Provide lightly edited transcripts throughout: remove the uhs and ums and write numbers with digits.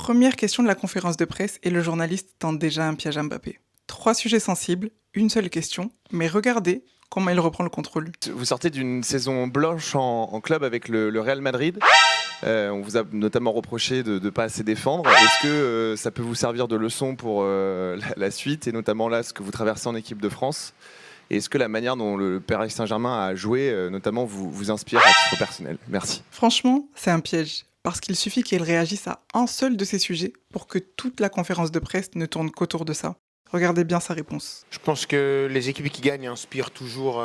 Première question de la conférence de presse et le journaliste tente déjà un piège à Mbappé. 3 sujets sensibles, une seule question, mais regardez comment il reprend le contrôle. Vous sortez d'une saison blanche en club avec le Real Madrid. On vous a notamment reproché de ne pas assez défendre. Est-ce que ça peut vous servir de leçon pour la suite, et notamment là, ce que vous traversez en équipe de France? Et est-ce que la manière dont le Paris Saint-Germain a joué, notamment, vous inspire à titre personnel? Merci. Franchement, c'est un piège, parce qu'il suffit qu'il réagisse à un seul de ces sujets pour que toute la conférence de presse ne tourne qu'autour de ça. Regardez bien sa réponse. Je pense que les équipes qui gagnent inspirent toujours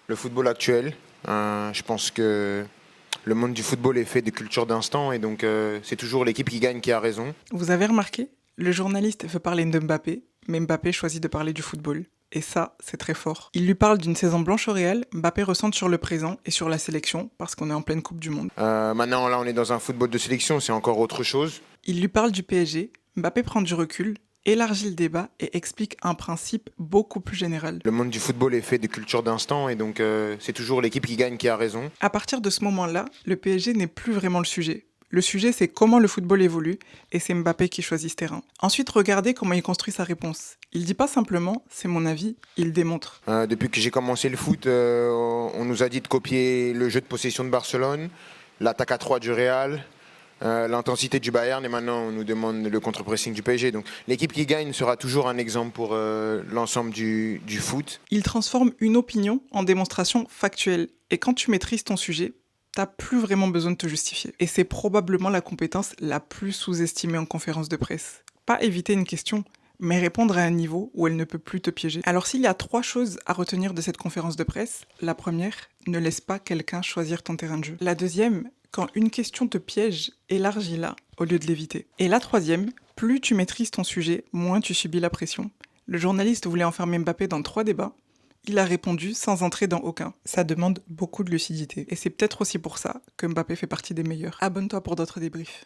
le football actuel. Je pense que le monde du football est fait de culture d'instant et donc c'est toujours l'équipe qui gagne qui a raison. Vous avez remarqué? Le journaliste veut parler de Mbappé, mais Mbappé choisit de parler du football. Et ça, c'est très fort. Il lui parle d'une saison blanche au Real, Mbappé recentre sur le présent et sur la sélection, parce qu'on est en pleine Coupe du Monde. Maintenant, là, on est dans un football de sélection, c'est encore autre chose. Il lui parle du PSG, Mbappé prend du recul, élargit le débat et explique un principe beaucoup plus général. Le monde du football est fait de culture d'instant et donc c'est toujours l'équipe qui gagne qui a raison. À partir de ce moment-là, le PSG n'est plus vraiment le sujet. Le sujet, c'est comment le football évolue, et c'est Mbappé qui choisit ce terrain. Ensuite, regardez comment il construit sa réponse. Il dit pas simplement « c'est mon avis », il démontre. Depuis que j'ai commencé le foot, on nous a dit de copier le jeu de possession de Barcelone, l'attaque à 3 du Real, l'intensité du Bayern, et maintenant on nous demande le contre-pressing du PSG. Donc l'équipe qui gagne sera toujours un exemple pour l'ensemble du foot. Il transforme une opinion en démonstration factuelle. Et quand tu maîtrises ton sujet, t'as plus vraiment besoin de te justifier. Et c'est probablement la compétence la plus sous-estimée en conférence de presse. Pas éviter une question, mais répondre à un niveau où elle ne peut plus te piéger. Alors s'il y a 3 choses à retenir de cette conférence de presse, la première, ne laisse pas quelqu'un choisir ton terrain de jeu. La deuxième, quand une question te piège, élargis-la au lieu de l'éviter. Et la troisième, plus tu maîtrises ton sujet, moins tu subis la pression. Le journaliste voulait enfermer Mbappé dans 3 débats. Il a répondu sans entrer dans aucun. Ça demande beaucoup de lucidité. Et c'est peut-être aussi pour ça que Mbappé fait partie des meilleurs. Abonne-toi pour d'autres débriefs.